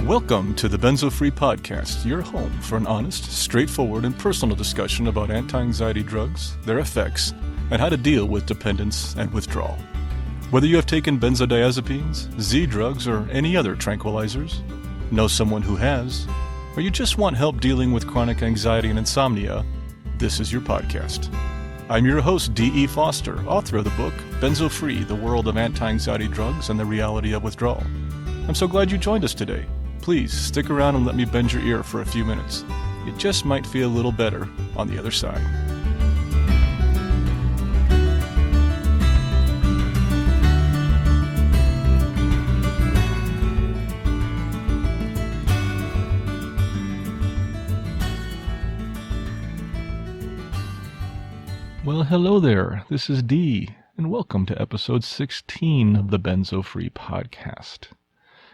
Welcome to the Benzo Free Podcast, your home for an honest, straightforward, and personal discussion about anti-anxiety drugs, their effects, and how to deal with dependence and withdrawal. Whether you have taken benzodiazepines, Z drugs, or any other tranquilizers, know someone who has, or you just want help dealing with chronic anxiety and insomnia, this is your podcast. I'm your host, D.E. Foster, author of the book, Benzo Free, The World of Anti-Anxiety Drugs and the Reality of Withdrawal. I'm so glad you joined us today. Please stick around and let me bend your ear for a few minutes. You just might feel a little better on the other side. Well, hello there. This is Dee, and welcome to episode 16 of the Benzo Free Podcast.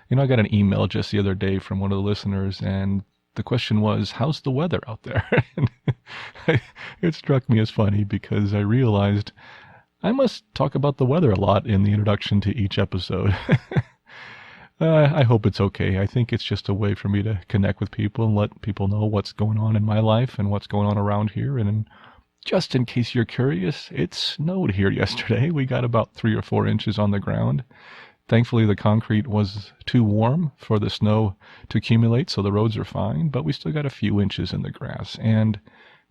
You know, I got an email just the other day from one of the listeners, and the question was, how's the weather out there? And it struck me as funny because I realized I must talk about the weather a lot in the introduction to each episode. I hope it's okay. I think it's just a way for me to connect with people and let people know what's going on in my life and what's going on around here. And just in case you're curious, it snowed here yesterday. We got about 3 or 4 inches on the ground. Thankfully, the concrete was too warm for the snow to accumulate, so the roads are fine, but we still got a few inches in the grass. And,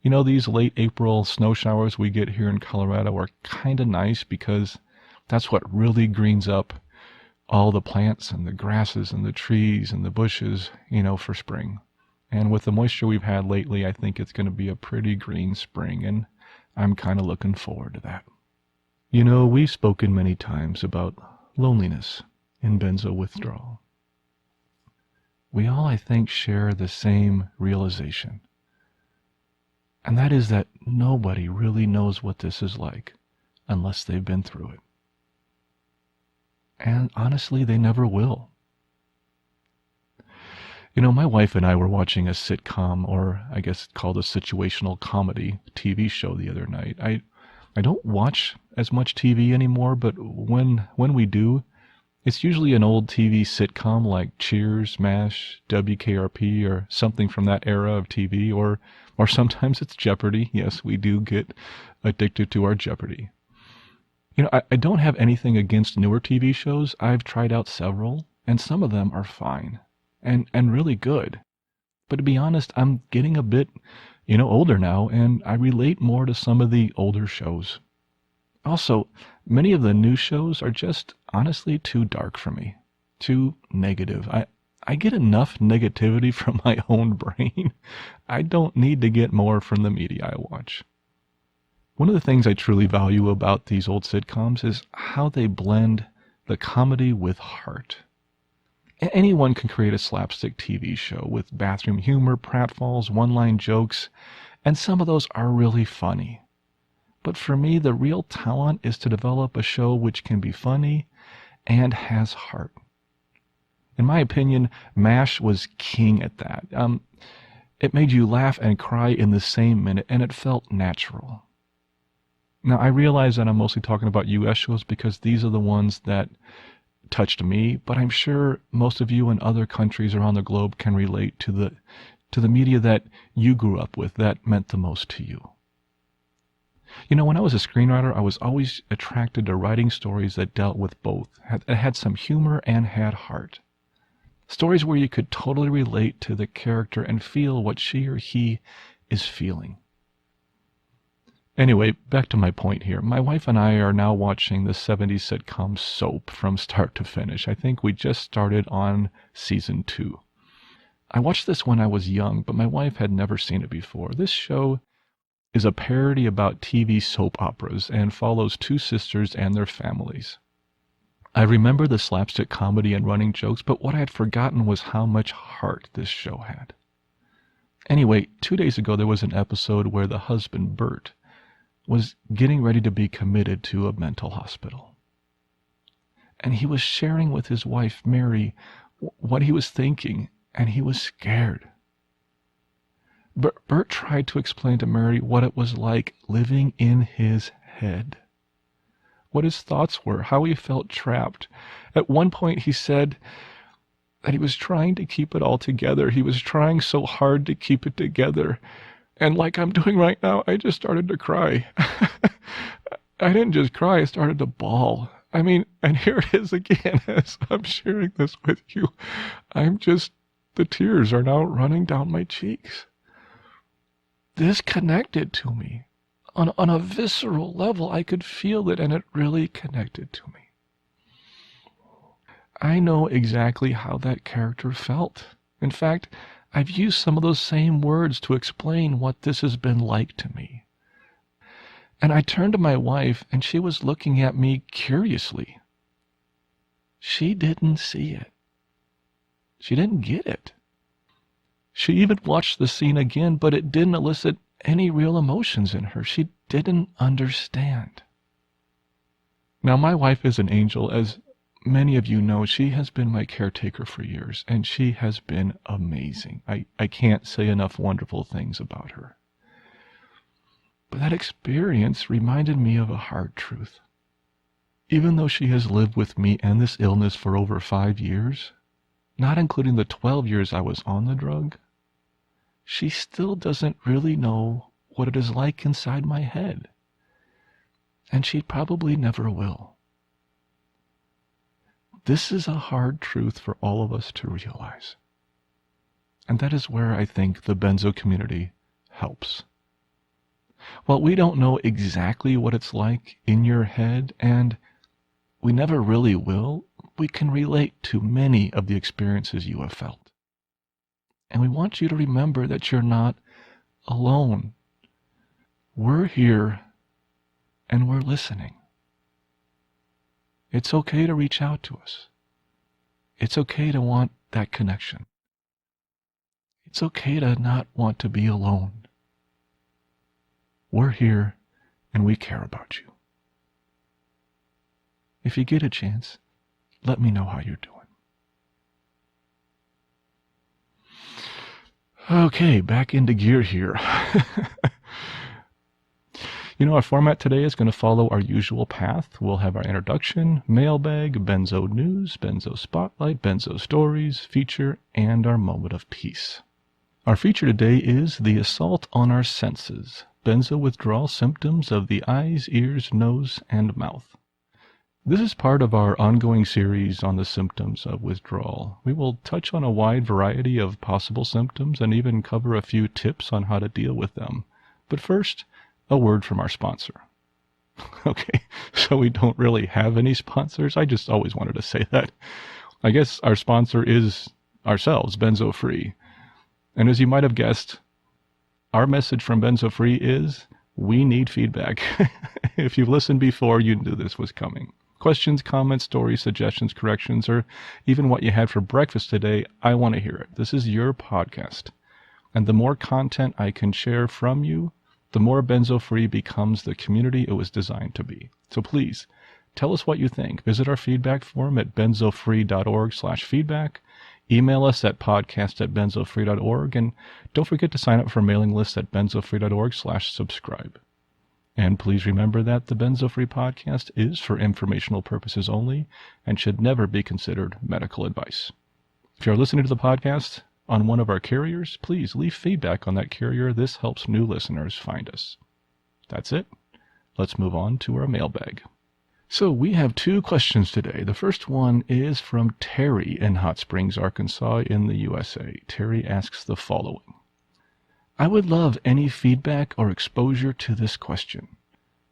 you know, these late April snow showers we get here in Colorado are kind of nice because that's what really greens up all the plants and the grasses and the trees and the bushes, you know, for spring. And with the moisture we've had lately, I think it's going to be a pretty green spring, and I'm kind of looking forward to that. You know, we've spoken many times about loneliness in Benzo Withdrawal. We all, I think, share the same realization, and that is that nobody really knows what this is like unless they've been through it. And honestly, they never will. You know, my wife and I were watching a sitcom, or I guess called a situational comedy TV show the other night. I don't watch as much TV anymore, but when we do, it's usually an old TV sitcom like Cheers, MASH, WKRP, or something from that era of TV, or sometimes it's Jeopardy. Yes, we do get addicted to our Jeopardy. You know, I don't have anything against newer TV shows. I've tried out several, and some of them are fine. And really good. But to be honest, I'm getting a bit, older now, and I relate more to some of the older shows. Also, many of the new shows are just honestly too dark for me. Too negative. I get enough negativity from my own brain. I don't need to get more from the media I watch. One of the things I truly value about these old sitcoms is how they blend the comedy with heart. Anyone can create a slapstick TV show with bathroom humor, pratfalls, one-line jokes, and some of those are really funny. But for me, the real talent is to develop a show which can be funny and has heart. In my opinion, MASH was king at that. It made you laugh and cry in the same minute, and it felt natural. Now, I realize that I'm mostly talking about U.S. shows because these are the ones that touched me, but I'm sure most of you in other countries around the globe can relate to the media that you grew up with that meant the most to you. You know, when I was a screenwriter, I was always attracted to writing stories that dealt with both, that had some humor and had heart. Stories where you could totally relate to the character and feel what she or he is feeling. Anyway, back to my point here. My wife and I are now watching the 70s sitcom Soap from start to finish. I think we just started on season 2. I watched this when I was young, but my wife had never seen it before. This show is a parody about TV soap operas and follows 2 sisters and their families. I remember the slapstick comedy and running jokes, but what I had forgotten was how much heart this show had. Anyway, 2 days ago there was an episode where the husband, Bert, was getting ready to be committed to a mental hospital. And he was sharing with his wife, Mary, what he was thinking, and he was scared. Bert tried to explain to Mary what it was like living in his head, what his thoughts were, how he felt trapped. At one point he said, that he was trying to keep it all together. He was trying so hard to keep it together. And like I'm doing right now, I just started to cry. I didn't just cry, I started to bawl. I mean, and here it is again as I'm sharing this with you. The tears are now running down my cheeks. This connected to me. On a visceral level, I could feel it, and it really connected to me. I know exactly how that character felt. In fact, I've used some of those same words to explain what this has been like to me. And I turned to my wife, and she was looking at me curiously. She didn't see it. She didn't get it. She even watched the scene again, but it didn't elicit any real emotions in her. She didn't understand. Now, my wife is an angel. As many of you know, she has been my caretaker for years, and she has been amazing. I can't say enough wonderful things about her. But that experience reminded me of a hard truth. Even though she has lived with me and this illness for over 5 years, not including the 12 years I was on the drug, she still doesn't really know what it is like inside my head. And she probably never will. This is a hard truth for all of us to realize. And that is where I think the Benzo community helps. While we don't know exactly what it's like in your head, and we never really will, we can relate to many of the experiences you have felt. And we want you to remember that you're not alone. We're here, and we're listening. It's okay to reach out to us. It's okay to want that connection. It's okay to not want to be alone. We're here, and we care about you. If you get a chance, let me know how you're doing. Okay, back into gear here. Our format today is going to follow our usual path. We'll have our introduction, mailbag, Benzo news, Benzo Spotlight, Benzo stories, feature, and our moment of peace. Our feature today is the assault on our senses, Benzo withdrawal symptoms of the eyes, ears, nose, and mouth. This is part of our ongoing series on the symptoms of withdrawal. We will touch on a wide variety of possible symptoms and even cover a few tips on how to deal with them. But first, a word from our sponsor. Okay, so we don't really have any sponsors. I just always wanted to say that. I guess our sponsor is ourselves, Benzo Free. And as you might have guessed, our message from Benzo Free is, we need feedback. If you've listened before, you knew this was coming. Questions, comments, stories, suggestions, corrections, or even what you had for breakfast today, I want to hear it. This is your podcast. And the more content I can share from you, the more Benzo Free becomes the community it was designed to be. So please, tell us what you think. Visit our feedback form at benzofree.org/feedback. Email us at podcast@benzofree.org. And don't forget to sign up for mailing lists at benzofree.org/subscribe. And please remember that the Benzo Free podcast is for informational purposes only and should never be considered medical advice. If you're listening to the podcast on one of our carriers, please leave feedback on that carrier. This helps new listeners find us. That's it. Let's move on to our mailbag. So we have 2 questions today. The first one is from Terry in Hot Springs, Arkansas in the USA. Terry asks the following. I would love any feedback or exposure to this question.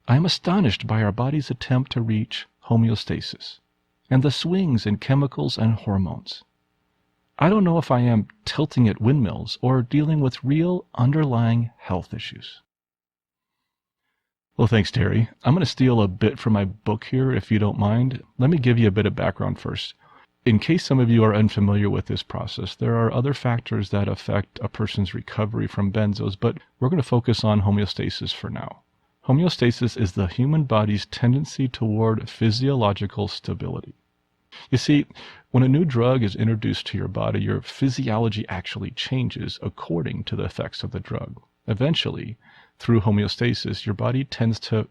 I am astonished by our body's attempt to reach homeostasis and the swings in chemicals and hormones. I don't know if I am tilting at windmills or dealing with real underlying health issues. Well, thanks, Terry. I'm going to steal a bit from my book here, if you don't mind. Let me give you a bit of background first. In case some of you are unfamiliar with this process, there are other factors that affect a person's recovery from benzos, but we're going to focus on homeostasis for now. Homeostasis is the human body's tendency toward physiological stability. You see, when a new drug is introduced to your body, your physiology actually changes according to the effects of the drug. Eventually, through homeostasis, your body tends to,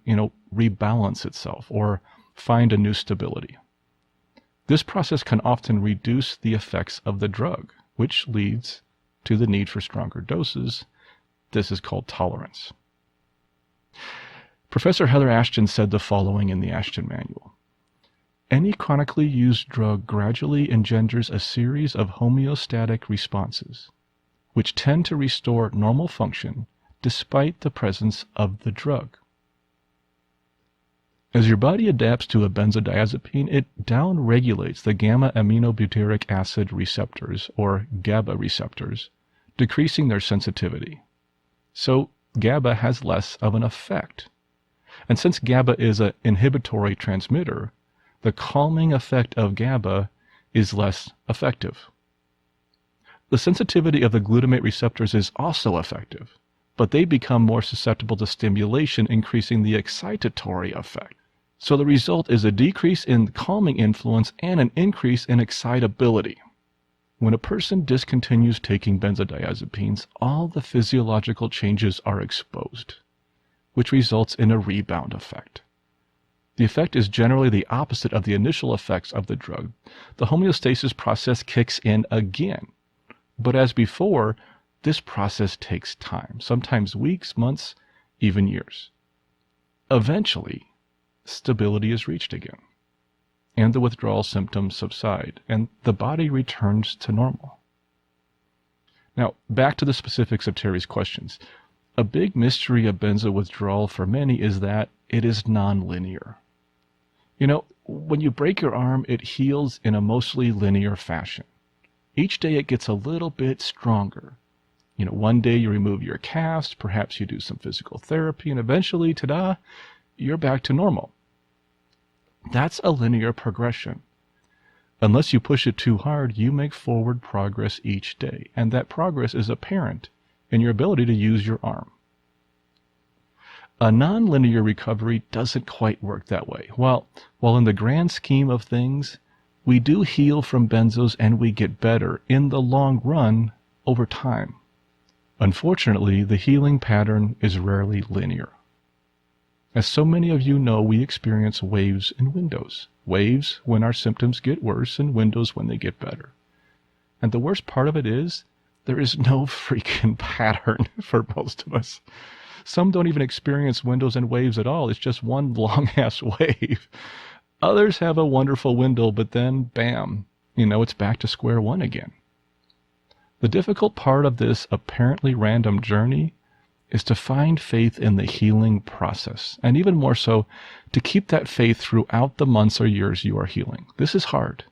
rebalance itself or find a new stability. This process can often reduce the effects of the drug, which leads to the need for stronger doses. This is called tolerance. Professor Heather Ashton said the following in the Ashton Manual. Any chronically used drug gradually engenders a series of homeostatic responses, which tend to restore normal function despite the presence of the drug. As your body adapts to a benzodiazepine, it downregulates the gamma-aminobutyric acid receptors, or GABA receptors, decreasing their sensitivity. So GABA has less of an effect. And since GABA is an inhibitory transmitter, the calming effect of GABA is less effective. The sensitivity of the glutamate receptors is also effective, but they become more susceptible to stimulation, increasing the excitatory effect. So the result is a decrease in calming influence and an increase in excitability. When a person discontinues taking benzodiazepines, all the physiological changes are exposed, which results in a rebound effect. The effect is generally the opposite of the initial effects of the drug. The homeostasis process kicks in again. But as before, this process takes time, sometimes weeks, months, even years. Eventually, stability is reached again, and the withdrawal symptoms subside, and the body returns to normal. Now, back to the specifics of Terry's questions. A big mystery of benzo withdrawal for many is that it is nonlinear. When you break your arm, it heals in a mostly linear fashion. Each day it gets a little bit stronger. One day you remove your cast, perhaps you do some physical therapy, and eventually, ta-da, you're back to normal. That's a linear progression. Unless you push it too hard, you make forward progress each day, and that progress is apparent in your ability to use your arm. A nonlinear recovery doesn't quite work that way. While in the grand scheme of things, we do heal from benzos and we get better in the long run over time. Unfortunately, the healing pattern is rarely linear. As so many of you know, we experience waves and windows. Waves when our symptoms get worse and windows when they get better. And the worst part of it is, there is no freaking pattern for most of us. Some don't even experience windows and waves at all. It's just one long-ass wave. Others have a wonderful window, but then, bam, it's back to square one again. The difficult part of this apparently random journey is to find faith in the healing process, and even more so, to keep that faith throughout the months or years you are healing. This is hard.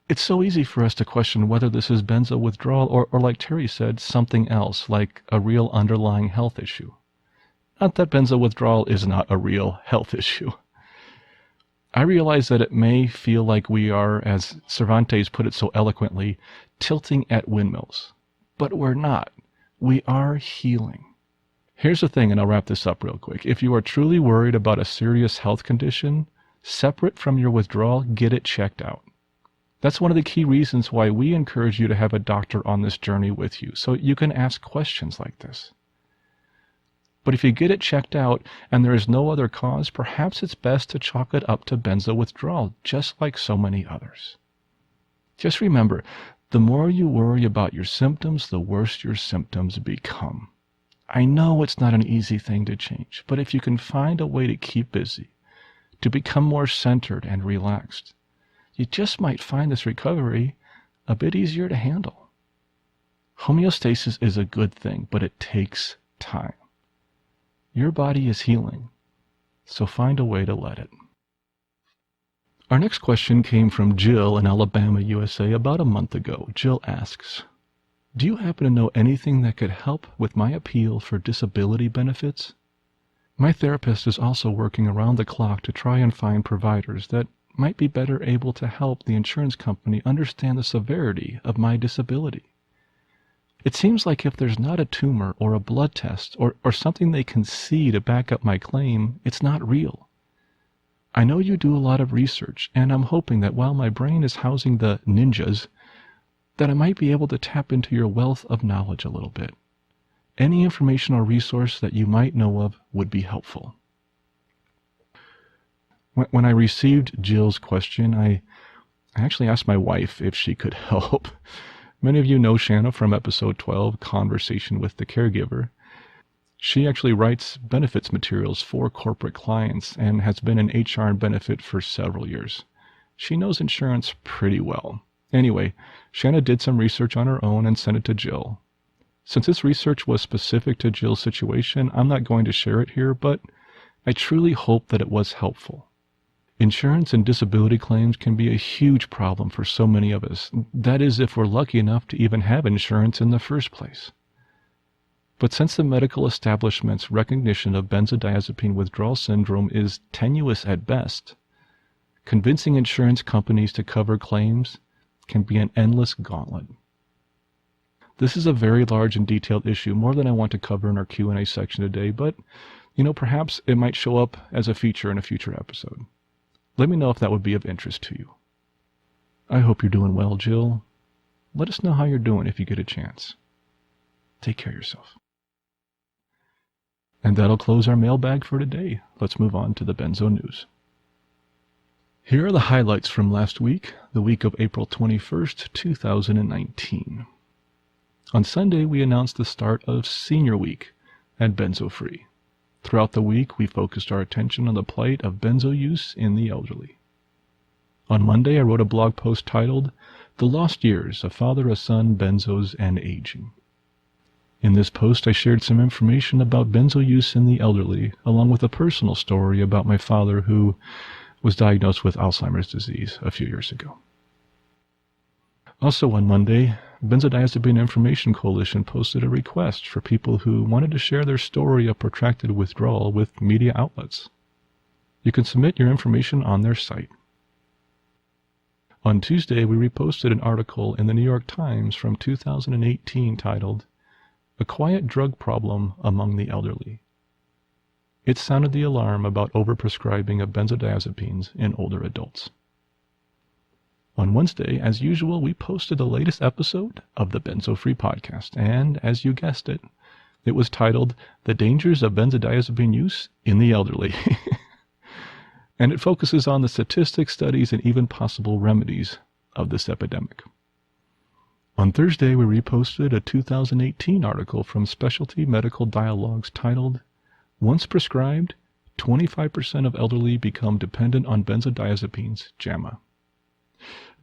It's so easy for us to question whether this is benzo withdrawal or like Terry said, something else, like a real underlying health issue. Not that benzo withdrawal is not a real health issue. I realize that it may feel like we are, as Cervantes put it so eloquently, tilting at windmills. But we're not. We are healing. Here's the thing, and I'll wrap this up real quick. If you are truly worried about a serious health condition, separate from your withdrawal, get it checked out. That's one of the key reasons why we encourage you to have a doctor on this journey with you, so you can ask questions like this. But if you get it checked out and there is no other cause, perhaps it's best to chalk it up to benzo withdrawal, just like so many others. Just remember, the more you worry about your symptoms, the worse your symptoms become. I know it's not an easy thing to change, but if you can find a way to keep busy, to become more centered and relaxed, you just might find this recovery a bit easier to handle. Homeostasis is a good thing, but it takes time. Your body is healing, so find a way to let it. Our next question came from Jill in Alabama, USA, about a month ago. Jill asks, do you happen to know anything that could help with my appeal for disability benefits? My therapist is also working around the clock to try and find providers that might be better able to help the insurance company understand the severity of my disability. It seems like if there's not a tumor or a blood test or something they can see to back up my claim, it's not real. I know you do a lot of research, and I'm hoping that while my brain is housing the ninjas, that I might be able to tap into your wealth of knowledge a little bit. Any information or resource that you might know of would be helpful. When I received Jill's question, I I actually asked my wife if she could help. Many of you know Shanna from episode 12, Conversation with the Caregiver. She actually writes benefits materials for corporate clients and has been in HR and benefit for several years. She knows insurance pretty well. Anyway, Shanna did some research on her own and sent it to Jill. Since this research was specific to Jill's situation, I'm not going to share it here, but I truly hope that it was helpful. Insurance and disability claims can be a huge problem for so many of us. That is, if we're lucky enough to even have insurance in the first place. But since the medical establishment's recognition of benzodiazepine withdrawal syndrome is tenuous at best, convincing insurance companies to cover claims can be an endless gauntlet. This is a very large and detailed issue, more than I want to cover in our Q&A section today, but, perhaps it might show up as a feature in a future episode. Let me know if that would be of interest to you. I hope you're doing well, Jill. Let us know how you're doing if you get a chance. Take care of yourself. And that'll close our mailbag for today. Let's move on to the Benzo news. Here are the highlights from last week, the week of April 21st, 2019. On Sunday, we announced the start of Senior Week at Benzo Free. Throughout the week, we focused our attention on the plight of benzo use in the elderly. On Monday, I wrote a blog post titled, The Lost Years, A Father, a Son, Benzos, and Aging. In this post, I shared some information about benzo use in the elderly, along with a personal story about my father who was diagnosed with Alzheimer's disease a few years ago. Also on Monday, Benzodiazepine Information Coalition posted a request for people who wanted to share their story of protracted withdrawal with media outlets. You can submit your information on their site. On Tuesday, we reposted an article in the New York Times from 2018 titled, A Quiet Drug Problem Among the Elderly. It sounded the alarm about overprescribing of benzodiazepines in older adults. On Wednesday, as usual, we posted the latest episode of the Benzo Free podcast, and as you guessed it, it was titled The Dangers of Benzodiazepine Use in the Elderly. And it focuses on the statistics, studies, and even possible remedies of this epidemic. On Thursday, we reposted a 2018 article from Specialty Medical Dialogues titled, Once Prescribed, 25% of elderly become dependent on benzodiazepines, JAMA.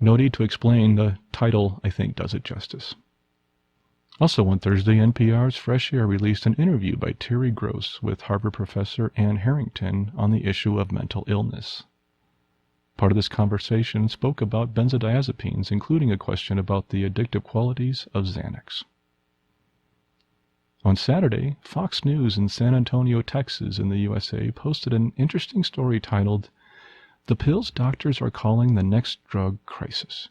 No need to explain, the title, I think, does it justice. Also on Thursday, NPR's Fresh Air released an interview by Terry Gross with Harvard professor Ann Harrington on the issue of mental illness. Part of this conversation spoke about benzodiazepines, including a question about the addictive qualities of Xanax. On Saturday, Fox News in San Antonio, Texas, in the USA, posted an interesting story titled, The Pills Doctors Are Calling the Next Drug Crisis.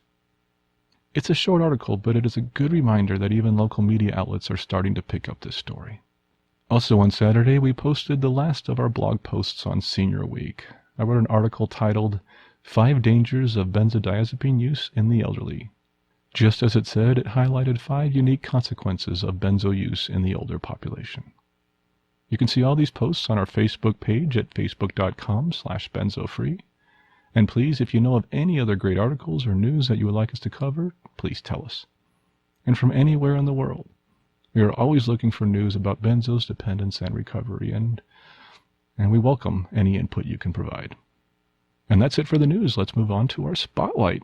It's a short article, but it is a good reminder that even local media outlets are starting to pick up this story. Also on Saturday, we posted the last of our blog posts on Senior Week. I wrote an article titled, 5 Dangers of Benzodiazepine Use in the Elderly. Just as it said, it highlighted 5 unique consequences of benzo use in the older population. You can see all these posts on our Facebook page at facebook.com/benzofree. And please, if you know of any other great articles or news that you would like us to cover, please tell us. And from anywhere in the world, we are always looking for news about benzos, dependence, and recovery, and we welcome any input you can provide. And that's it for the news. Let's move on to our spotlight.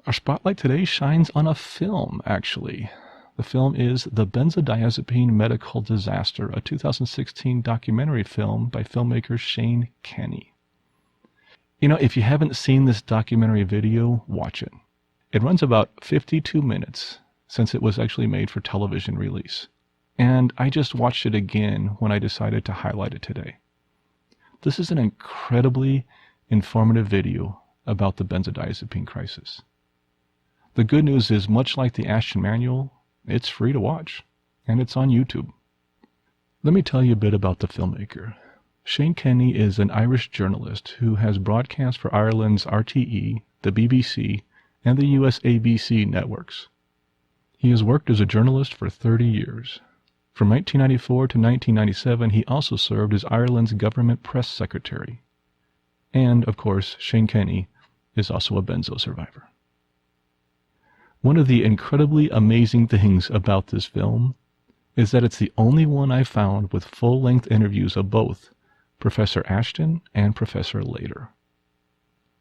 Our spotlight today shines on a film, actually. The film is The Benzodiazepine Medical Disaster, a 2016 documentary film by filmmaker Shane Kenny. If you haven't seen this documentary video, watch it. It runs about 52 minutes since it was actually made for television release. And I just watched it again when I decided to highlight it today. This is an incredibly informative video about the benzodiazepine crisis. The good news is, much like the Ashton Manual, it's free to watch, and it's on YouTube. Let me tell you a bit about the filmmaker. Shane Kenny is an Irish journalist who has broadcast for Ireland's RTE, the BBC, and the US ABC networks. He has worked as a journalist for 30 years. From 1994 to 1997, he also served as Ireland's government press secretary. And, of course, Shane Kenny is also a benzo survivor. One of the incredibly amazing things about this film is that it's the only one I found with full-length interviews of both Professor Ashton and Professor Lader.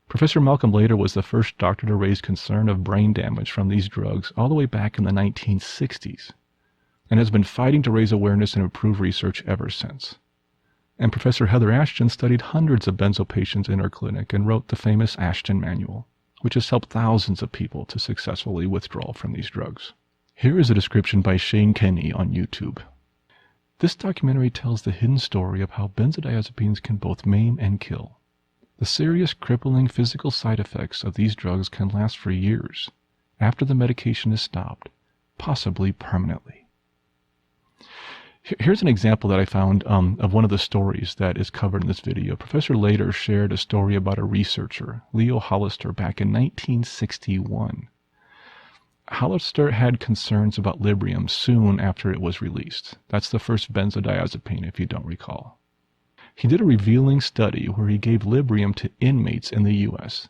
Professor Malcolm Lader was the first doctor to raise concern of brain damage from these drugs all the way back in the 1960s, and has been fighting to raise awareness and improve research ever since. And Professor Heather Ashton studied hundreds of benzo patients in her clinic and wrote the famous Ashton Manual, which has helped thousands of people to successfully withdraw from these drugs. Here is a description by Shane Kenny on YouTube. This documentary tells the hidden story of how benzodiazepines can both maim and kill. The serious, crippling physical side effects of these drugs can last for years after the medication is stopped, possibly permanently. Here's an example that I found of one of the stories that is covered in this video. Professor Lader shared a story about a researcher, Leo Hollister, back in 1961. Hollister had concerns about Librium soon after it was released. That's the first benzodiazepine, if you don't recall. He did a revealing study where he gave Librium to inmates in the U.S.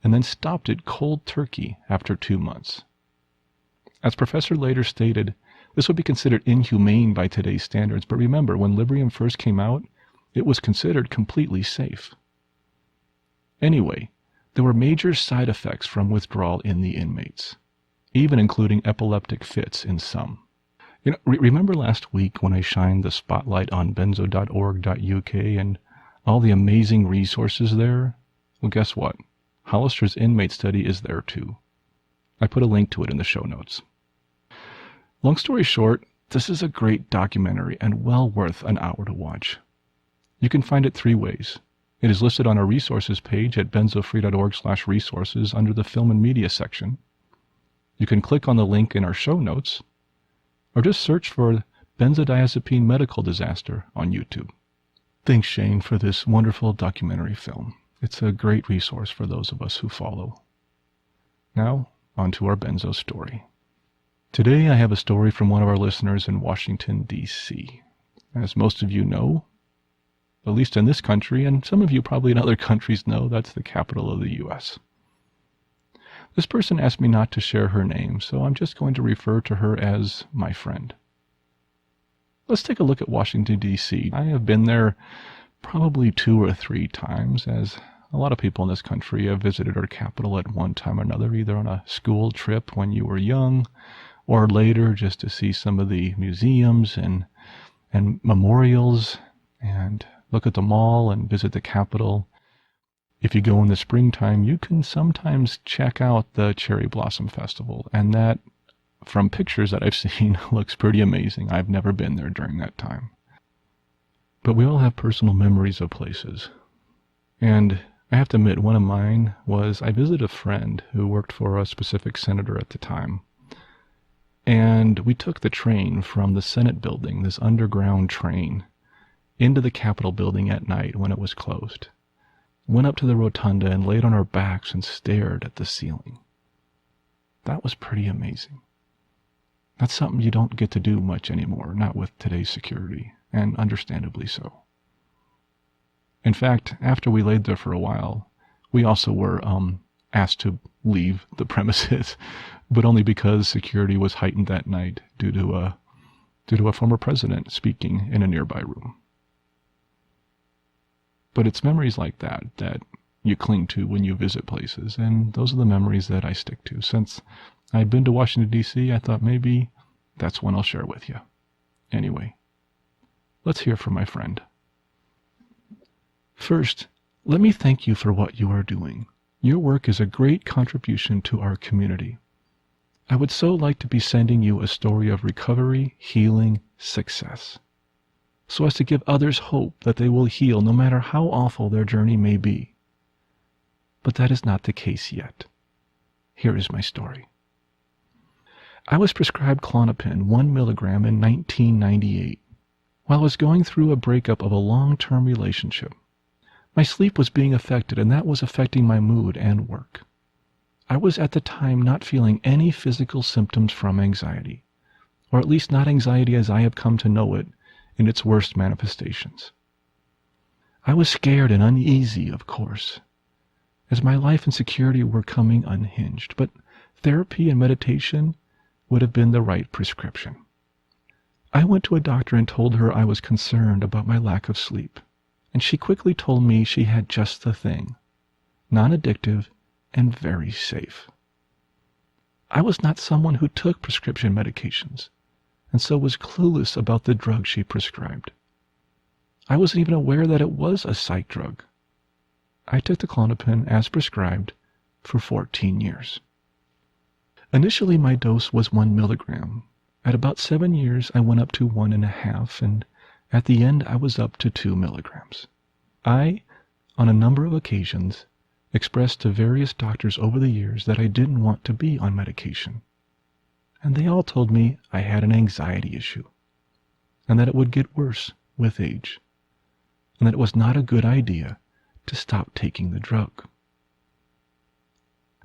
and then stopped it cold turkey after 2 months. As Professor Lader stated, this would be considered inhumane by today's standards, but remember, when Librium first came out, it was considered completely safe. Anyway, there were major side effects from withdrawal in the inmates, even including epileptic fits in some. Remember last week when I shined the spotlight on benzo.org.uk and all the amazing resources there? Well, guess what? Hollister's inmate study is there too. I put a link to it in the show notes. Long story short, this is a great documentary and well worth an hour to watch. You can find it 3 ways. It is listed on our resources page at benzofree.org/resources under the Film and Media section. You can click on the link in our show notes, or just search for Benzodiazepine Medical Disaster on YouTube. Thanks, Shane, for this wonderful documentary film. It's a great resource for those of us who follow. Now, on to our Benzo story. Today I have a story from one of our listeners in Washington, D.C. As most of you know, at least in this country, and some of you probably in other countries know, that's the capital of the U.S. This person asked me not to share her name, so I'm just going to refer to her as my friend. Let's take a look at Washington, D.C. I have been there probably 2 or 3 times, as a lot of people in this country have visited our capital at one time or another, either on a school trip when you were young, or later just to see some of the museums and memorials, and look at the mall and visit the Capitol. If you go in the springtime, you can sometimes check out the Cherry Blossom Festival, and that, from pictures that I've seen, looks pretty amazing. I've never been there during that time. But we all have personal memories of places. And I have to admit, one of mine was I visited a friend who worked for a specific senator at the time. And we took the train from the Senate building, this underground train, into the Capitol building at night when it was closed. Went up to the rotunda and laid on our backs and stared at the ceiling. That was pretty amazing. That's something you don't get to do much anymore, not with today's security, and understandably so. In fact, after we laid there for a while, we also were asked to leave the premises, but only because security was heightened that night due to a former president speaking in a nearby room. But it's memories like that that you cling to when you visit places, and those are the memories that I stick to. Since I've been to Washington, D.C., I thought maybe that's one I'll share with you. Anyway, let's hear from my friend. First, let me thank you for what you are doing. Your work is a great contribution to our community. I would so like to be sending you a story of recovery, healing, success, so as to give others hope that they will heal no matter how awful their journey may be. But that is not the case yet. Here is my story. I was prescribed Klonopin 1 milligram in 1998 while I was going through a breakup of a long-term relationship. My sleep was being affected, and that was affecting my mood and work. I was at the time not feeling any physical symptoms from anxiety, or at least not anxiety as I have come to know it in its worst manifestations. I was scared and uneasy, of course, as my life and security were coming unhinged, but therapy and meditation would have been the right prescription. I went to a doctor and told her I was concerned about my lack of sleep, and she quickly told me she had just the thing, non-addictive and very safe. I was not someone who took prescription medications, and so was clueless about the drug she prescribed. I wasn't even aware that it was a psych drug. I took the Klonopin as prescribed for 14 years. Initially, my dose was 1 milligram. At about 7 years, I went up to 1.5, and at the end, I was up to 2 milligrams. I, on a number of occasions, expressed to various doctors over the years that I didn't want to be on medication, and they all told me I had an anxiety issue, and that it would get worse with age, and that it was not a good idea to stop taking the drug.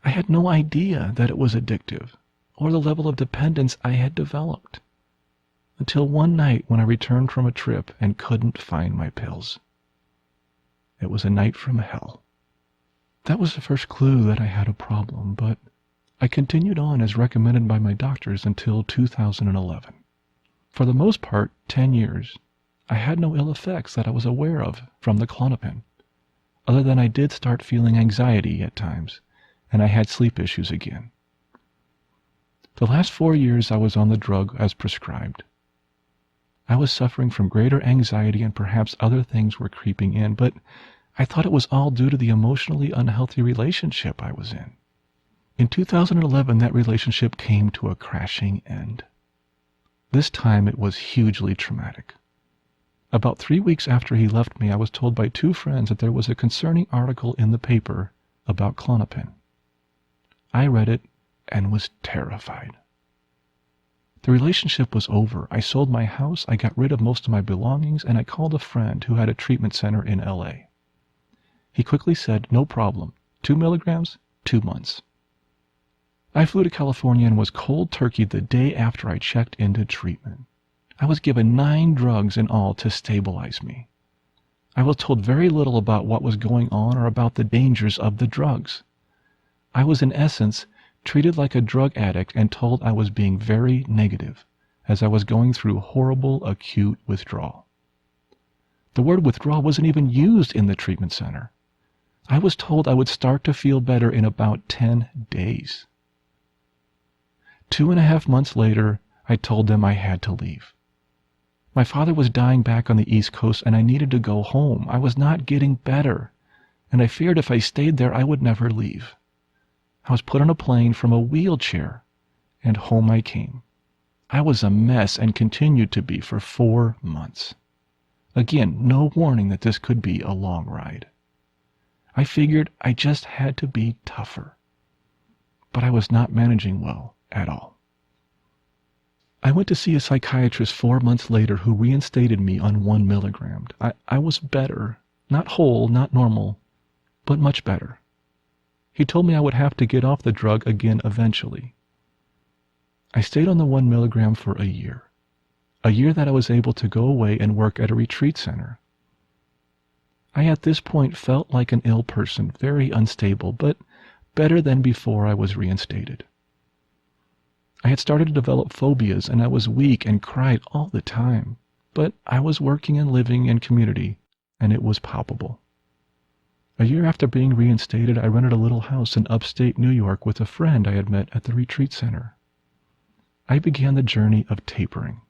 I had no idea that it was addictive, or the level of dependence I had developed, until one night when I returned from a trip and couldn't find my pills. It was a night from hell. That was the first clue that I had a problem, but I continued on as recommended by my doctors until 2011. For the most part, 10 years, I had no ill effects that I was aware of from the Klonopin, other than I did start feeling anxiety at times, and I had sleep issues again. The last 4 years I was on the drug as prescribed. I was suffering from greater anxiety and perhaps other things were creeping in, but I thought it was all due to the emotionally unhealthy relationship I was in. In 2011, that relationship came to a crashing end. This time it was hugely traumatic. About 3 weeks after he left me, I was told by 2 friends that there was a concerning article in the paper about Klonopin. I read it and was terrified. The relationship was over. I sold my house, I got rid of most of my belongings, and I called a friend who had a treatment center in LA. He quickly said, no problem, 2 milligrams, 2 months. I flew to California and was cold turkey the day after I checked into treatment. I was given 9 drugs in all to stabilize me. I was told very little about what was going on or about the dangers of the drugs. I was in essence treated like a drug addict and told I was being very negative as I was going through horrible acute withdrawal. The word withdrawal wasn't even used in the treatment center. I was told I would start to feel better in about 10 days. 2.5 months later, I told them I had to leave. My father was dying back on the East Coast and I needed to go home. I was not getting better, and I feared if I stayed there I would never leave. I was put on a plane from a wheelchair, and home I came. I was a mess and continued to be for 4 months. Again, no warning that this could be a long ride. I figured I just had to be tougher, but I was not managing well at all. I went to see a psychiatrist 4 months later who reinstated me on 1 milligram. I was better, not whole, not normal, but much better. He told me I would have to get off the drug again eventually. I stayed on the 1 milligram for a year that I was able to go away and work at a retreat center. I at this point felt like an ill person, very unstable, but better than before I was reinstated. I had started to develop phobias and I was weak and cried all the time, but I was working and living in community and it was palpable. A year after being reinstated, I rented a little house in upstate New York with a friend I had met at the retreat center. I began the journey of tapering.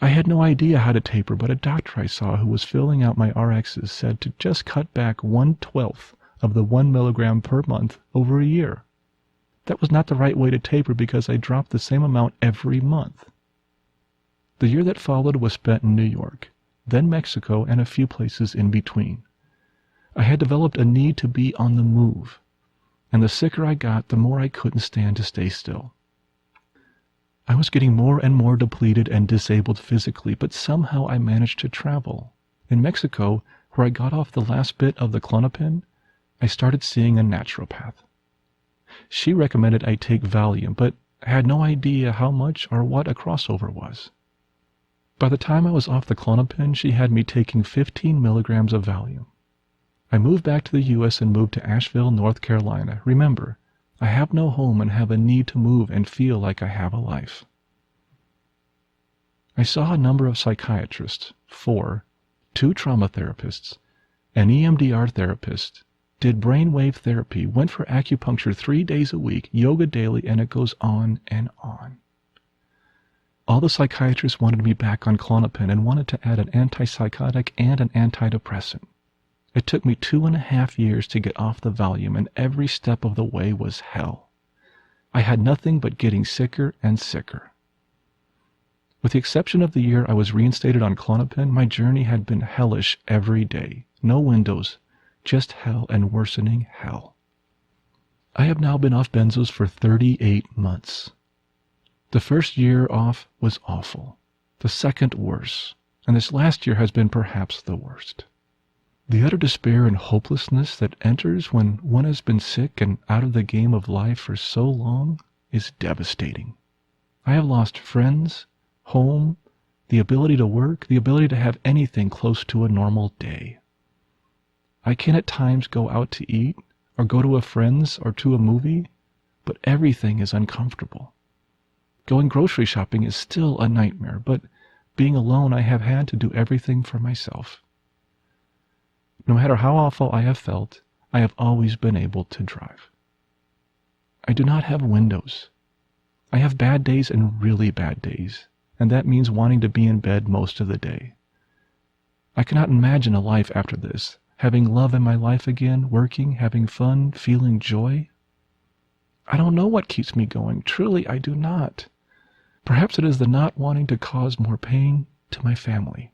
I had no idea how to taper, but a doctor I saw who was filling out my RXs said to just cut back 1/12 of the 1 milligram per month over a year. That was not the right way to taper because I dropped the same amount every month. The year that followed was spent in New York, then Mexico, and a few places in between. I had developed a need to be on the move, and the sicker I got, the more I couldn't stand to stay still. I was getting more and more depleted and disabled physically, but somehow I managed to travel. In Mexico, where I got off the last bit of the Klonopin, I started seeing a naturopath. She recommended I take Valium, but I had no idea how much or what a crossover was. By the time I was off the Klonopin, she had me taking 15 milligrams of Valium. I moved back to the U.S. and moved to Asheville, North Carolina. Remember, I have no home and have a need to move and feel like I have a life. I saw a number of psychiatrists, 4, 2 trauma therapists, an EMDR therapist, did brainwave therapy, went for acupuncture 3 days a week, yoga daily, and it goes on and on. All the psychiatrists wanted me back on Klonopin and wanted to add an antipsychotic and an antidepressant. It took me 2.5 years to get off the Valium, and every step of the way was hell. I had nothing but getting sicker and sicker. With the exception of the year I was reinstated on Klonopin, my journey had been hellish every day. No windows, just hell and worsening hell. I have now been off benzos for 38 months. The first year off was awful, the second worse, and this last year has been perhaps the worst. The utter despair and hopelessness that enters when one has been sick and out of the game of life for so long is devastating. I have lost friends, home, the ability to work, the ability to have anything close to a normal day. I can at times go out to eat or go to a friend's or to a movie, but everything is uncomfortable. Going grocery shopping is still a nightmare, but being alone I have had to do everything for myself. No matter how awful I have felt, I have always been able to drive. I do not have windows. I have bad days and really bad days, and that means wanting to be in bed most of the day. I cannot imagine a life after this, having love in my life again, working, having fun, feeling joy. I don't know what keeps me going. Truly, I do not. Perhaps it is the not wanting to cause more pain to my family.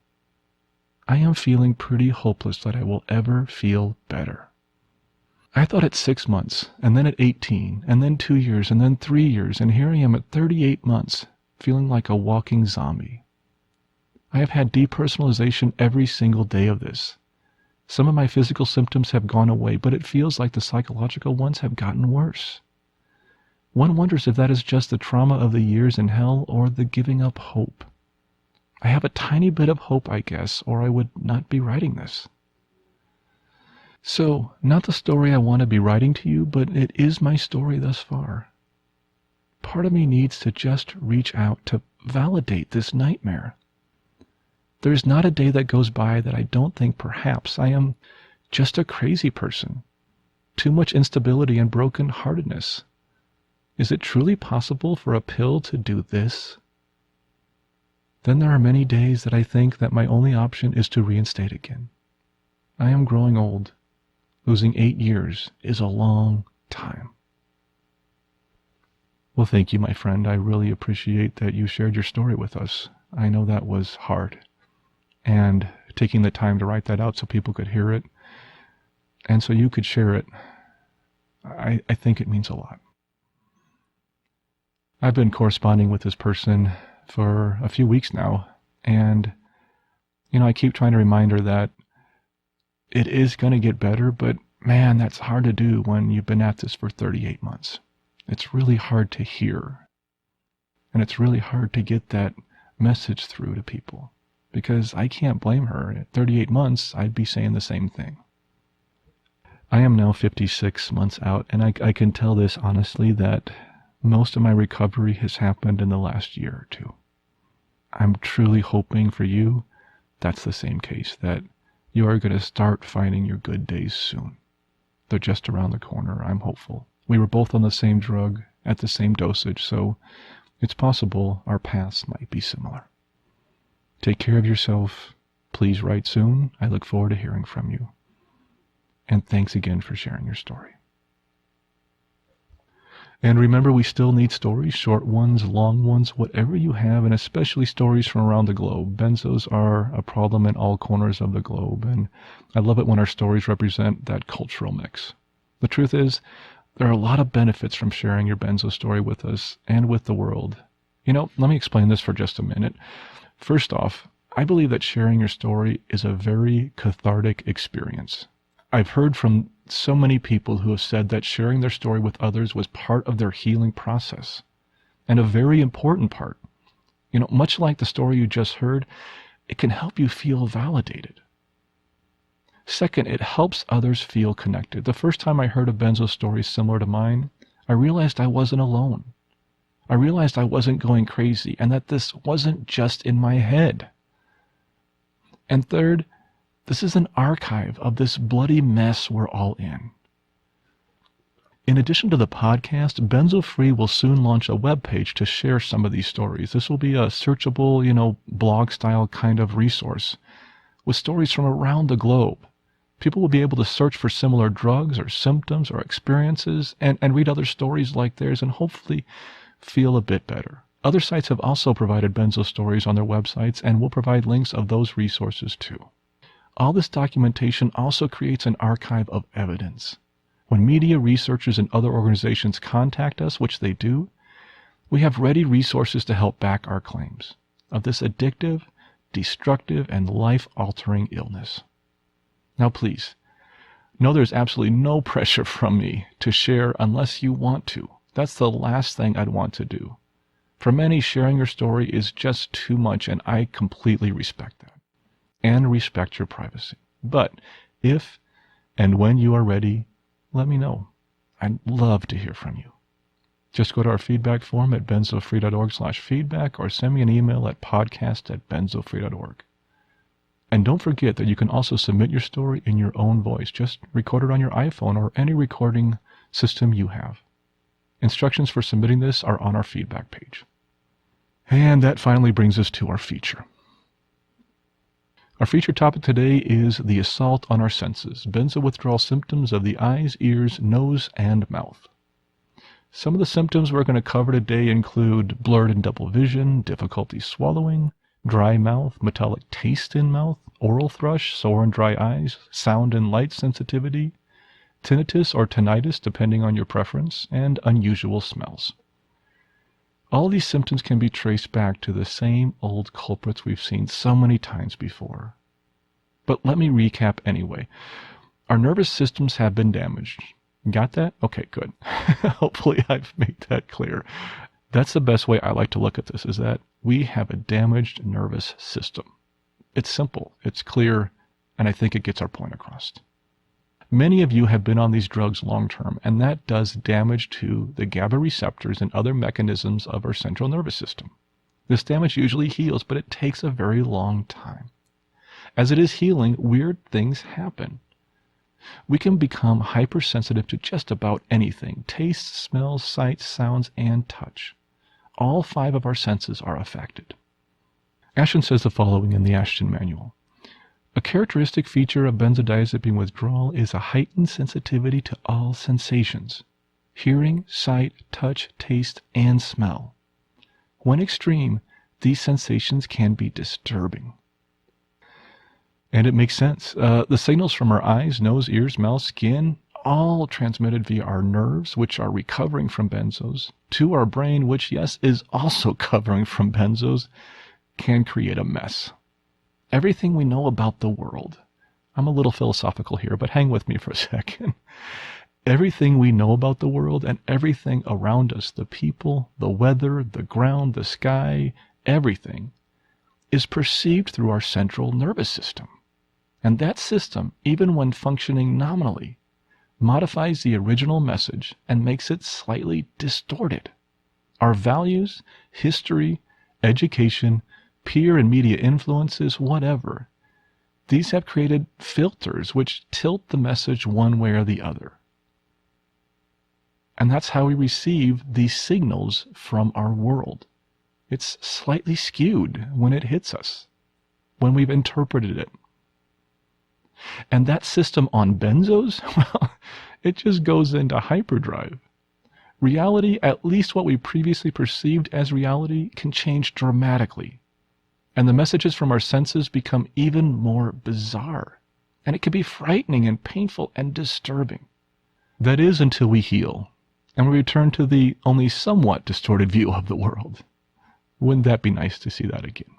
I am feeling pretty hopeless that I will ever feel better. I thought at 6 months, and then at 18, and then 2 years, and then 3 years, and here I am at 38 months, feeling like a walking zombie. I have had depersonalization every single day of this. Some of my physical symptoms have gone away, but it feels like the psychological ones have gotten worse. One wonders if that is just the trauma of the years in hell or the giving up hope. I have a tiny bit of hope, I guess, or I would not be writing this. So, not the story I want to be writing to you, but it is my story thus far. Part of me needs to just reach out to validate this nightmare. There is not a day that goes by that I don't think perhaps I am just a crazy person. Too much instability and broken-heartedness. Is it truly possible for a pill to do this? Then there are many days that I think that my only option is to reinstate again. I am growing old. Losing 8 years is a long time. Well, thank you, my friend. I really appreciate that you shared your story with us. I know that was hard. And taking the time to write that out so people could hear it, and so you could share it, I think it means a lot. I've been corresponding with this person for a few weeks now, and, I keep trying to remind her that it is going to get better, but man, that's hard to do when you've been at this for 38 months. It's really hard to hear, and it's really hard to get that message through to people, because I can't blame her. At 38 months, I'd be saying the same thing. I am now 56 months out, and I can tell this honestly that most of my recovery has happened in the last year or two. I'm truly hoping for you that's the same case, that you are going to start finding your good days soon. They're just around the corner, I'm hopeful. We were both on the same drug at the same dosage, so it's possible our paths might be similar. Take care of yourself. Please write soon. I look forward to hearing from you. And thanks again for sharing your story. And remember, we still need stories, short ones, long ones, whatever you have, and especially stories from around the globe. Benzos are a problem in all corners of the globe, and I love it when our stories represent that cultural mix. The truth is, there are a lot of benefits from sharing your benzo story with us and with the world. Let me explain this for just a minute. First off, I believe that sharing your story is a very cathartic experience. I've heard from so many people who have said that sharing their story with others was part of their healing process, and a very important part. Much like the story you just heard, it can help you feel validated. Second, it helps others feel connected. The first time I heard of Benzo stories similar to mine, I realized I wasn't alone. I realized I wasn't going crazy and that this wasn't just in my head. And third, this is an archive of this bloody mess we're all in. In addition to the podcast, Benzo Free will soon launch a webpage to share some of these stories. This will be a searchable, blog-style kind of resource with stories from around the globe. People will be able to search for similar drugs or symptoms or experiences and read other stories like theirs and hopefully feel a bit better. Other sites have also provided Benzo stories on their websites and will provide links of those resources too. All this documentation also creates an archive of evidence. When media, researchers, and other organizations contact us, which they do, we have ready resources to help back our claims of this addictive, destructive, and life-altering illness. Now please, know there's absolutely no pressure from me to share unless you want to. That's the last thing I'd want to do. For many, sharing your story is just too much, and I completely respect that. And respect your privacy. But if and when you are ready, let me know. I'd love to hear from you. Just go to our feedback form at benzofree.org/feedback or send me an email at podcast@benzofree.org. And don't forget that you can also submit your story in your own voice. Just record it on your iPhone or any recording system you have. Instructions for submitting this are on our feedback page. And that finally brings us to our feature. Our feature topic today is the assault on our senses, benzo withdrawal symptoms of the eyes, ears, nose, and mouth. Some of the symptoms we're going to cover today include blurred and double vision, difficulty swallowing, dry mouth, metallic taste in mouth, oral thrush, sore and dry eyes, sound and light sensitivity, tinnitus or tinnitus depending on your preference, and unusual smells. All these symptoms can be traced back to the same old culprits we've seen so many times before. But let me recap anyway. Our nervous systems have been damaged. Got that? Okay, good. Hopefully I've made that clear. That's the best way I like to look at this, is that we have a damaged nervous system. It's simple, it's clear, and I think it gets our point across. Many of you have been on these drugs long term, and that does damage to the GABA receptors and other mechanisms of our central nervous system. This damage usually heals, but it takes a very long time. As it is healing, weird things happen. We can become hypersensitive to just about anything: taste, smells, sights, sounds, and touch. All 5 of our senses are affected. Ashton says the following in the Ashton Manual. A characteristic feature of benzodiazepine withdrawal is a heightened sensitivity to all sensations: hearing, sight, touch, taste, and smell. When extreme, these sensations can be disturbing. And it makes sense. The signals from our eyes, nose, ears, mouth, skin, all transmitted via our nerves, which are recovering from benzos, to our brain, which, yes, is also covering from benzos, can create a mess. Everything we know about the world, I'm a little philosophical here, but hang with me for a second. Everything we know about the world and everything around us, the people, the weather, the ground, the sky, everything, is perceived through our central nervous system. And that system, even when functioning nominally, modifies the original message and makes it slightly distorted. Our values, history, education, peer and media influences, whatever, these have created filters which tilt the message one way or the other. And that's how we receive these signals from our world. It's slightly skewed when it hits us, when we've interpreted it. And that system on benzos, well, it just goes into hyperdrive. Reality, at least what we previously perceived as reality, can change dramatically. And the messages from our senses become even more bizarre. And it can be frightening and painful and disturbing. That is, until we heal, and we return to the only somewhat distorted view of the world. Wouldn't that be nice to see that again?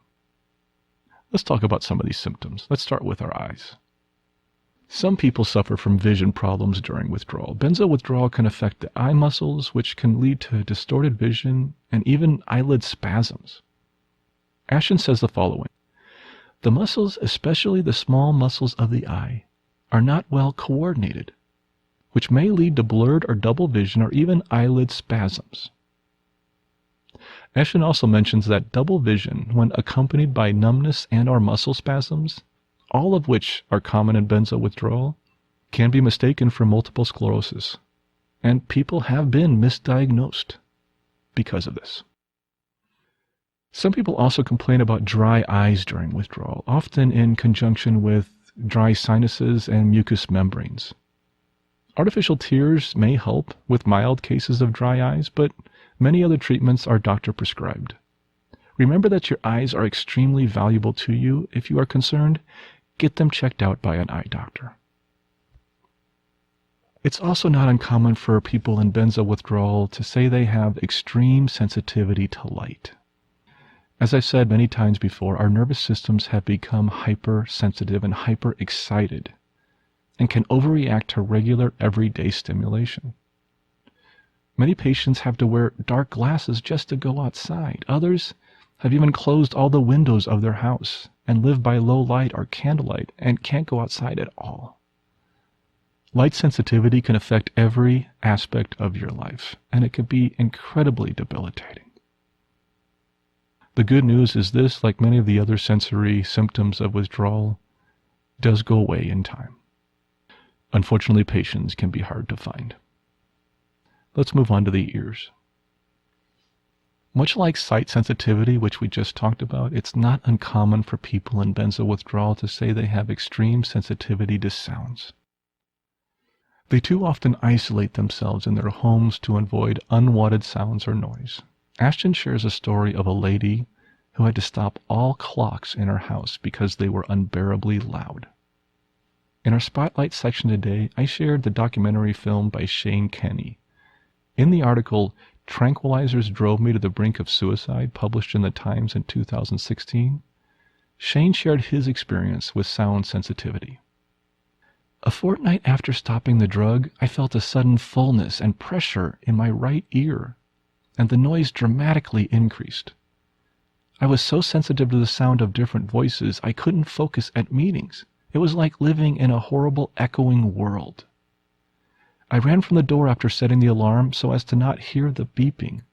Let's talk about some of these symptoms. Let's start with our eyes. Some people suffer from vision problems during withdrawal. Benzo withdrawal can affect the eye muscles, which can lead to distorted vision and even eyelid spasms. Ashton says the following: the muscles, especially the small muscles of the eye, are not well coordinated, which may lead to blurred or double vision or even eyelid spasms. Ashton also mentions that double vision, when accompanied by numbness and or muscle spasms, all of which are common in benzo withdrawal, can be mistaken for multiple sclerosis, and people have been misdiagnosed because of this. Some people also complain about dry eyes during withdrawal, often in conjunction with dry sinuses and mucous membranes. Artificial tears may help with mild cases of dry eyes, but many other treatments are doctor prescribed. Remember that your eyes are extremely valuable to you. If you are concerned, get them checked out by an eye doctor. It's also not uncommon for people in benzo withdrawal to say they have extreme sensitivity to light. As I've said many times before, our nervous systems have become hypersensitive and hyperexcited and can overreact to regular everyday stimulation. Many patients have to wear dark glasses just to go outside. Others have even closed all the windows of their house and live by low light or candlelight and can't go outside at all. Light sensitivity can affect every aspect of your life, and it can be incredibly debilitating. The good news is this, like many of the other sensory symptoms of withdrawal, does go away in time. Unfortunately, patients can be hard to find. Let's move on to the ears. Much like sight sensitivity, which we just talked about, it's not uncommon for people in benzo withdrawal to say they have extreme sensitivity to sounds. They too often isolate themselves in their homes to avoid unwanted sounds or noise. Ashton shares a story of a lady who had to stop all clocks in her house because they were unbearably loud. In our Spotlight section today, I shared the documentary film by Shane Kenny. In the article, Tranquilizers Drove Me to the Brink of Suicide, published in the Times in 2016, Shane shared his experience with sound sensitivity. A fortnight after stopping the drug, I felt a sudden fullness and pressure in my right ear, and the noise dramatically increased. I was so sensitive to the sound of different voices, I couldn't focus at meetings. It was like living in a horrible echoing world. I ran from the door after setting the alarm so as to not hear the beeping.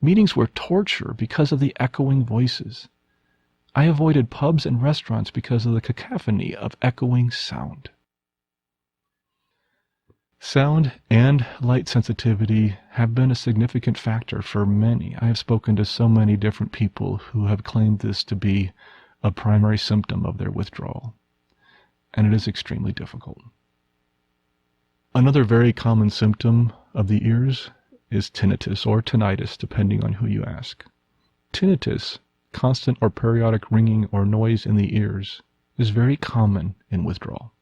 Meetings were torture because of the echoing voices. I avoided pubs and restaurants because of the cacophony of echoing sound. Sound and light sensitivity have been a significant factor for many. I have spoken to so many different people who have claimed this to be a primary symptom of their withdrawal, and it is extremely difficult. Another very common symptom of the ears is tinnitus or tinnitus, depending on who you ask. Tinnitus, constant or periodic ringing or noise in the ears, is very common in withdrawal.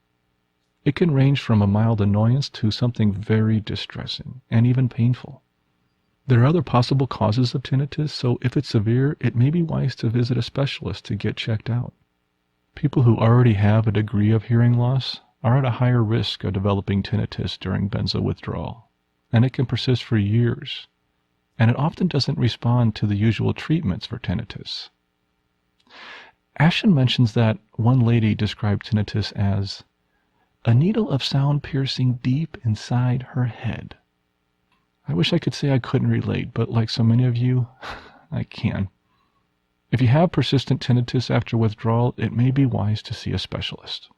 It can range from a mild annoyance to something very distressing and even painful. There are other possible causes of tinnitus, so if it's severe, it may be wise to visit a specialist to get checked out. People who already have a degree of hearing loss are at a higher risk of developing tinnitus during benzo withdrawal, and it can persist for years, and it often doesn't respond to the usual treatments for tinnitus. Ashton mentions that one lady described tinnitus as a needle of sound piercing deep inside her head. I wish I could say I couldn't relate, but like so many of you, I can. If you have persistent tinnitus after withdrawal, it may be wise to see a specialist.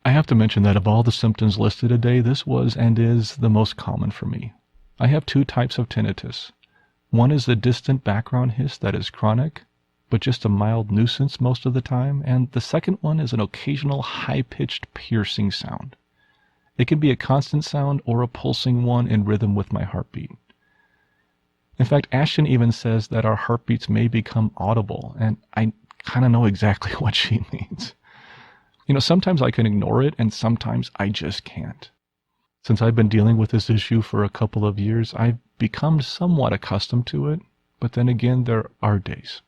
I have to mention that of all the symptoms listed today, this was and is the most common for me. I have two types of tinnitus. One is the distant background hiss that is chronic, but just a mild nuisance most of the time, and the second one is an occasional high-pitched piercing sound. It can be a constant sound or a pulsing one in rhythm with my heartbeat. In fact, Ashton even says that our heartbeats may become audible, and I kind of know exactly what she means. Sometimes I can ignore it, and sometimes I just can't. Since I've been dealing with this issue for a couple of years, I've become somewhat accustomed to it, but then again, there are days.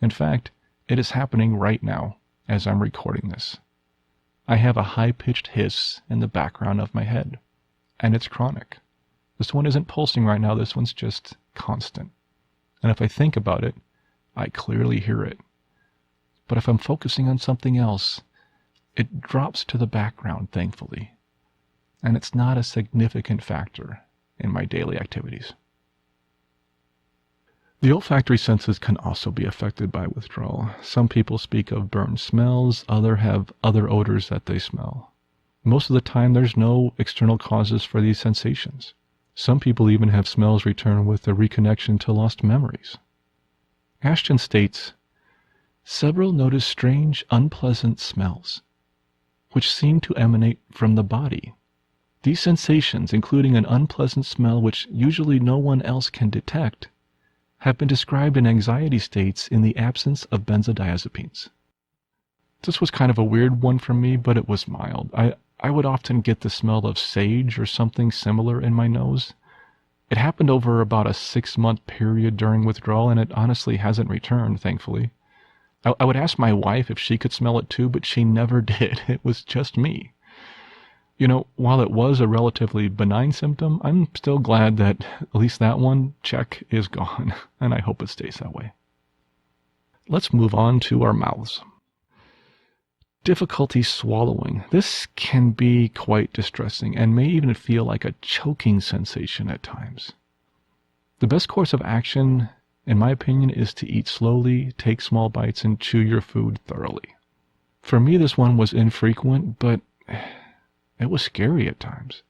In fact, it is happening right now as I'm recording this. I have a high-pitched hiss in the background of my head, and it's chronic. This one isn't pulsing right now, this one's just constant. And if I think about it, I clearly hear it. But if I'm focusing on something else, it drops to the background, thankfully, and it's not a significant factor in my daily activities. The olfactory senses can also be affected by withdrawal. Some people speak of burnt smells, others have other odors that they smell. Most of the time, there's no external causes for these sensations. Some people even have smells return with a reconnection to lost memories. Ashton states, several noticed strange, unpleasant smells, which seem to emanate from the body. These sensations, including an unpleasant smell which usually no one else can detect, have been described in anxiety states in the absence of benzodiazepines. This was kind of a weird one for me, but it was mild. I would often get the smell of sage or something similar in my nose. It happened over about a 6-month period during withdrawal, and it honestly hasn't returned, thankfully. I would ask my wife if she could smell it too, but she never did. It was just me. While it was a relatively benign symptom, I'm still glad that at least that one check is gone, and I hope it stays that way. Let's move on to our mouths. Difficulty swallowing. This can be quite distressing and may even feel like a choking sensation at times. The best course of action, in my opinion, is to eat slowly, take small bites, and chew your food thoroughly. For me, this one was infrequent, but it was scary at times.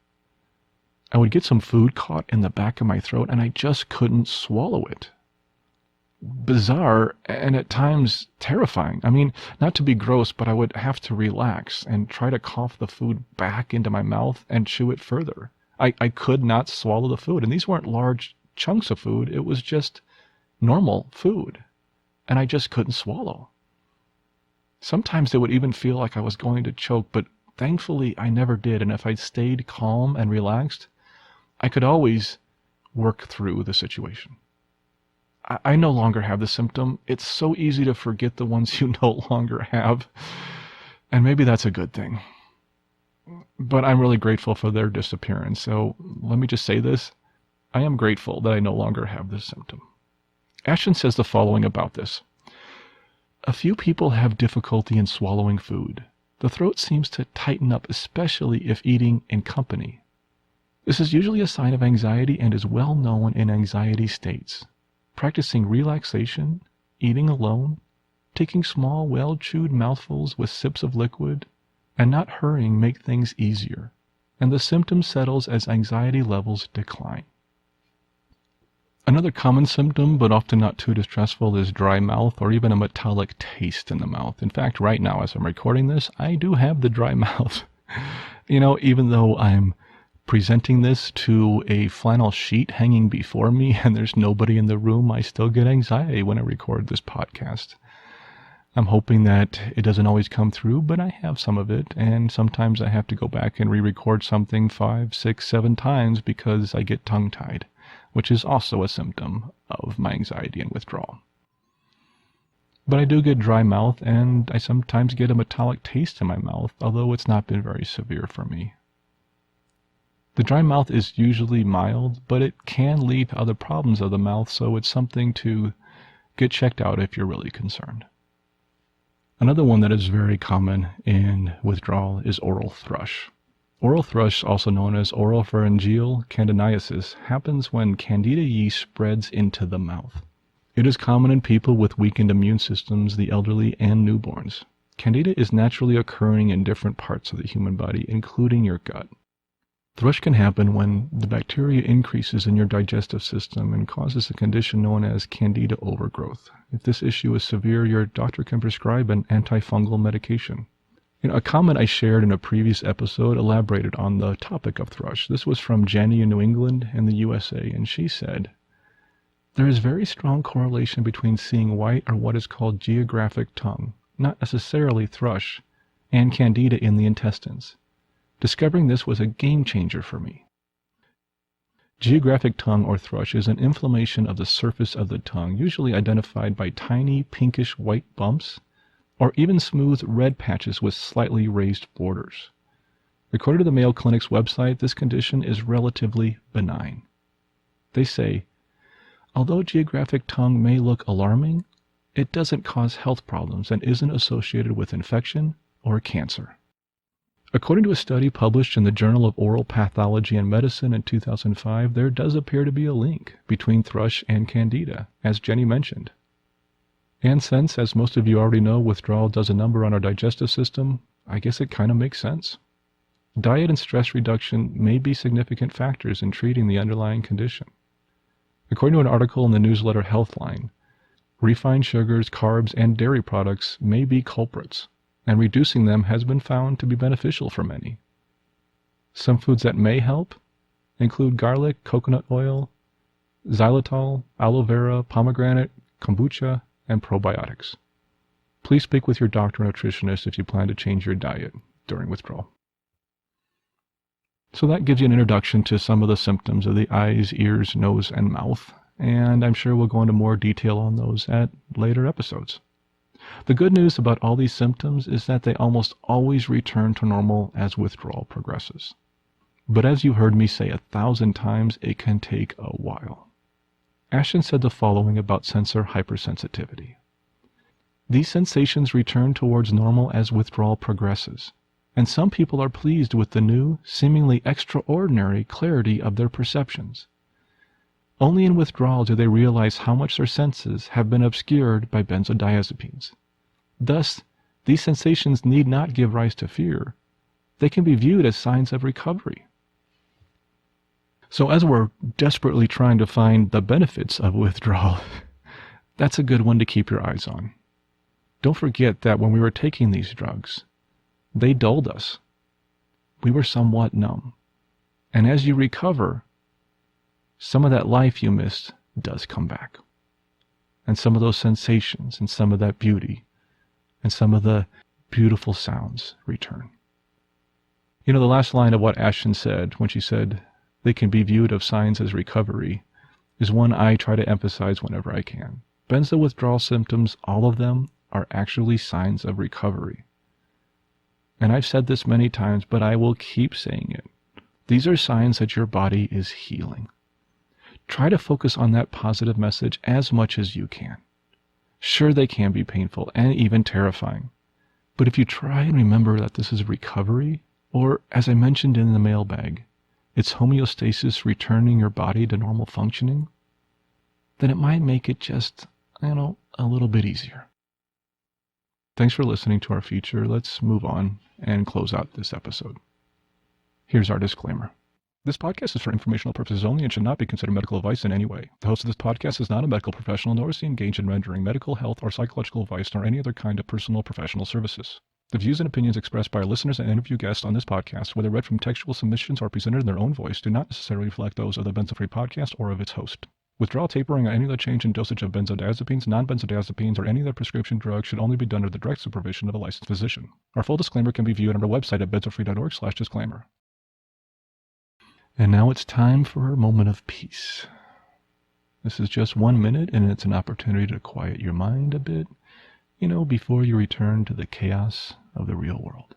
I would get some food caught in the back of my throat, and I just couldn't swallow it. Bizarre, and at times terrifying. I mean, not to be gross, but I would have to relax and try to cough the food back into my mouth and chew it further. I could not swallow the food, and these weren't large chunks of food. It was just normal food, and I just couldn't swallow. Sometimes it would even feel like I was going to choke, but thankfully I never did, and if I'd stayed calm and relaxed, I could always work through the situation. I no longer have the symptom. It's so easy to forget the ones you no longer have, and maybe that's a good thing. But I'm really grateful for their disappearance, so let me just say this. I am grateful that I no longer have this symptom. Ashton says the following about this. A few people have difficulty in swallowing food. The throat seems to tighten up, especially if eating in company. This is usually a sign of anxiety and is well known in anxiety states. Practicing relaxation, eating alone, taking small, well-chewed mouthfuls with sips of liquid, and not hurrying make things easier, and the symptom settles as anxiety levels decline. Another common symptom, but often not too distressful, is dry mouth or even a metallic taste in the mouth. In fact, right now, as I'm recording this, I do have the dry mouth. Even though I'm presenting this to a flannel sheet hanging before me and there's nobody in the room, I still get anxiety when I record this podcast. I'm hoping that it doesn't always come through, but I have some of it, and sometimes I have to go back and re-record something 5, 6, 7 times because I get tongue-tied, which is also a symptom of my anxiety and withdrawal. But I do get dry mouth, and I sometimes get a metallic taste in my mouth, although it's not been very severe for me. The dry mouth is usually mild, but it can lead to other problems of the mouth, so it's something to get checked out if you're really concerned. Another one that is very common in withdrawal is oral thrush. Oral thrush, also known as oropharyngeal candidiasis, happens when candida yeast spreads into the mouth. It is common in people with weakened immune systems, the elderly, and newborns. Candida is naturally occurring in different parts of the human body, including your gut. Thrush can happen when the bacteria increases in your digestive system and causes a condition known as candida overgrowth. If this issue is severe, your doctor can prescribe an antifungal medication. A comment I shared in a previous episode elaborated on the topic of thrush. This was from Jenny in New England in the USA, and she said, there is very strong correlation between seeing white or what is called geographic tongue, not necessarily thrush, and candida in the intestines. Discovering this was a game changer for me. Geographic tongue or thrush is an inflammation of the surface of the tongue, usually identified by tiny pinkish white bumps or even smooth red patches with slightly raised borders. According to the Mayo Clinic's website, this condition is relatively benign. They say, although geographic tongue may look alarming, it doesn't cause health problems and isn't associated with infection, or cancer. According to a study published in the Journal of Oral Pathology and Medicine in 2005, there does appear to be a link between thrush and candida, as Jenny mentioned. And since, as most of you already know, withdrawal does a number on our digestive system, I guess it kind of makes sense. Diet and stress reduction may be significant factors in treating the underlying condition. According to an article in the newsletter Healthline, refined sugars, carbs, and dairy products may be culprits, and reducing them has been found to be beneficial for many. Some foods that may help include garlic, coconut oil, xylitol, aloe vera, pomegranate, kombucha, and probiotics. Please speak with your doctor or nutritionist if you plan to change your diet during withdrawal. So that gives you an introduction to some of the symptoms of the eyes, ears, nose, and mouth, and I'm sure we'll go into more detail on those at later episodes. The good news about all these symptoms is that they almost always return to normal as withdrawal progresses. But as you heard me say 1,000 times, it can take a while. Ashton said the following about sensor hypersensitivity. These sensations return towards normal as withdrawal progresses, and some people are pleased with the new, seemingly extraordinary clarity of their perceptions. Only in withdrawal do they realize how much their senses have been obscured by benzodiazepines. Thus, these sensations need not give rise to fear. They can be viewed as signs of recovery. So as we're desperately trying to find the benefits of withdrawal, that's a good one to keep your eyes on. Don't forget that when we were taking these drugs, they dulled us. We were somewhat numb. And as you recover, some of that life you missed does come back. And some of those sensations and some of that beauty and some of the beautiful sounds return. You know, the last line of what Ashton said when she said they can be viewed as signs as recovery is one I try to emphasize whenever I can. Benzo withdrawal symptoms, all of them, are actually signs of recovery. And I've said this many times, but I will keep saying it. These are signs that your body is healing. Try to focus on that positive message as much as you can. Sure, they can be painful and even terrifying. But if you try and remember that this is recovery, or as I mentioned in the mailbag, it's homeostasis returning your body to normal functioning, then it might make it just, a little bit easier. Thanks for listening to our feature. Let's move on and close out this episode. Here's our disclaimer. This podcast is for informational purposes only and should not be considered medical advice in any way. The host of this podcast is not a medical professional, nor is he engaged in rendering medical, health, or psychological advice, nor any other kind of personal or professional services. The views and opinions expressed by our listeners and interview guests on this podcast, whether read from textual submissions or presented in their own voice, do not necessarily reflect those of the Benzo Free podcast or of its host. Withdrawal, tapering, or any other change in dosage of benzodiazepines, non-benzodiazepines, or any other prescription drug should only be done under the direct supervision of a licensed physician. Our full disclaimer can be viewed on our website at benzofree.org/disclaimer. And now it's time for a moment of peace. This is just 1 minute, and it's an opportunity to quiet your mind a bit, before you return to the chaos of the real world.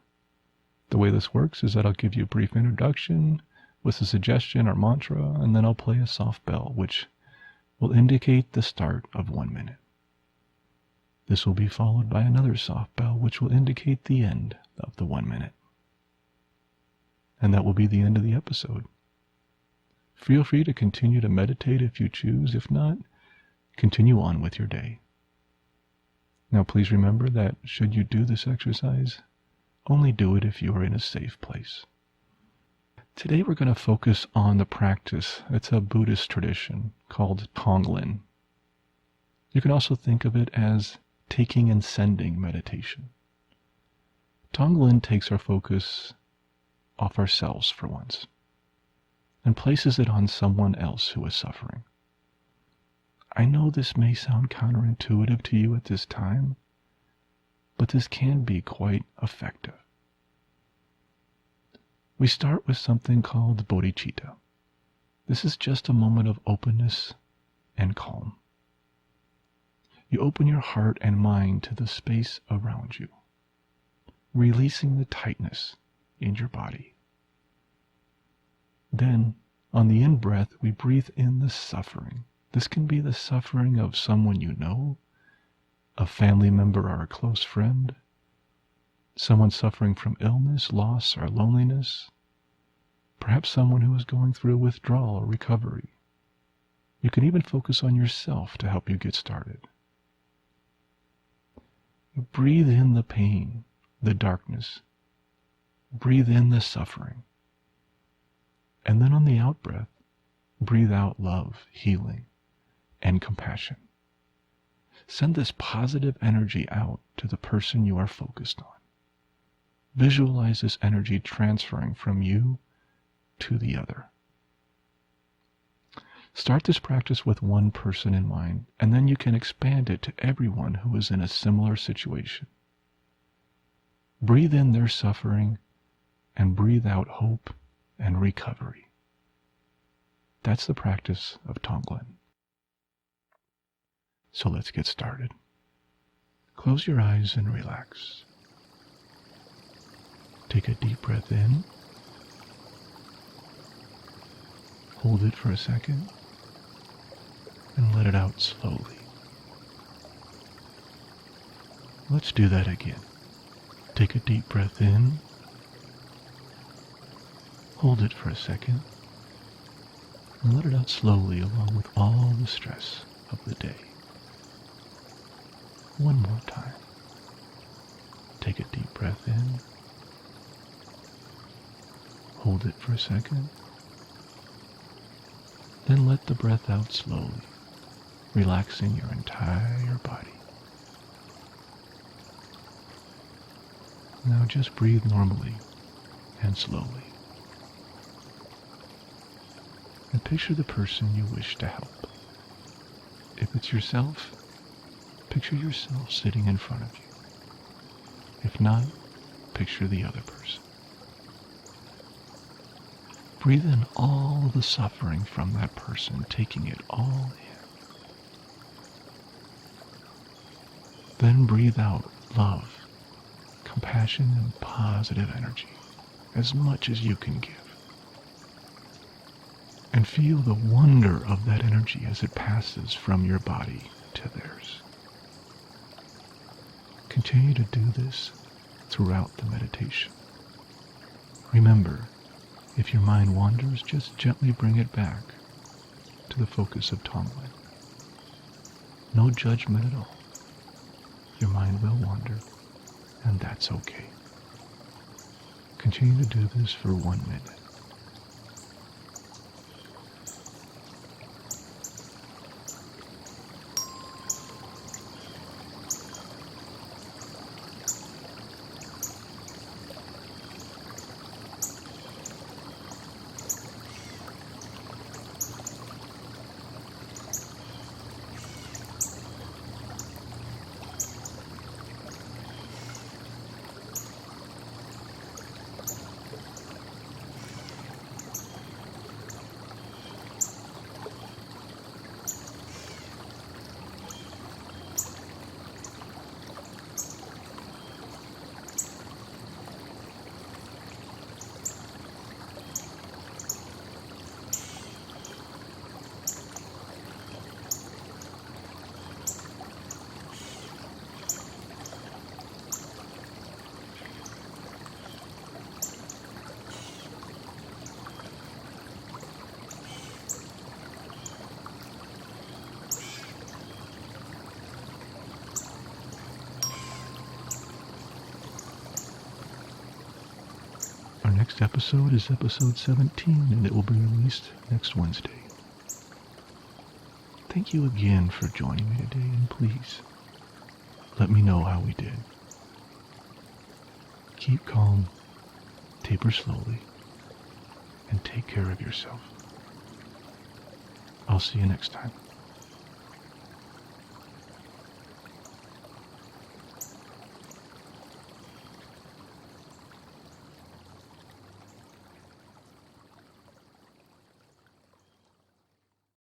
The way this works is that I'll give you a brief introduction with a suggestion or mantra, and then I'll play a soft bell, which will indicate the start of 1 minute. This will be followed by another soft bell, which will indicate the end of the 1 minute. And that will be the end of the episode. Feel free to continue to meditate if you choose. If not, continue on with your day. Now please remember that should you do this exercise, only do it if you are in a safe place. Today we're going to focus on the practice. It's a Buddhist tradition called Tonglen. You can also think of it as taking and sending meditation. Tonglen takes our focus off ourselves for once and places it on someone else who is suffering. I know this may sound counterintuitive to you at this time, but this can be quite effective. We start with something called bodhicitta. This is just a moment of openness and calm. You open your heart and mind to the space around you, releasing the tightness in your body. Then, on the in-breath, we breathe in the suffering. This can be the suffering of someone you know, a family member or a close friend, someone suffering from illness, loss, or loneliness, perhaps someone who is going through withdrawal or recovery. You can even focus on yourself to help you get started. Breathe in the pain, the darkness. Breathe in the suffering. And then on the out-breath, breathe out love, healing, and compassion. Send this positive energy out to the person you are focused on. Visualize this energy transferring from you to the other. Start this practice with one person in mind, and then you can expand it to everyone who is in a similar situation. Breathe in their suffering and breathe out hope and recovery. That's the practice of Tonglen. So let's get started. Close your eyes and relax. Take a deep breath in. Hold it for a second and let it out slowly. Let's do that again. Take a deep breath in. Hold it for a second and let it out slowly along with all the stress of the day. One more time. Take a deep breath in. Hold it for a second. Then let the breath out slowly, relaxing your entire body. Now just breathe normally and slowly. And picture the person you wish to help. If it's yourself, picture yourself sitting in front of you. If not, picture the other person. Breathe in all the suffering from that person, taking it all in. Then breathe out love, compassion, and positive energy, as much as you can give. And feel the wonder of that energy as it passes from your body to theirs. Continue to do this throughout the meditation. Remember, if your mind wanders, just gently bring it back to the focus of Tonglen. No judgment at all. Your mind will wander, and that's okay. Continue to do this for 1 minute. Our next episode is episode 17, and it will be released next Wednesday. Thank you again for joining me today, and please let me know how we did. Keep calm, taper slowly, and take care of yourself. I'll see you next time.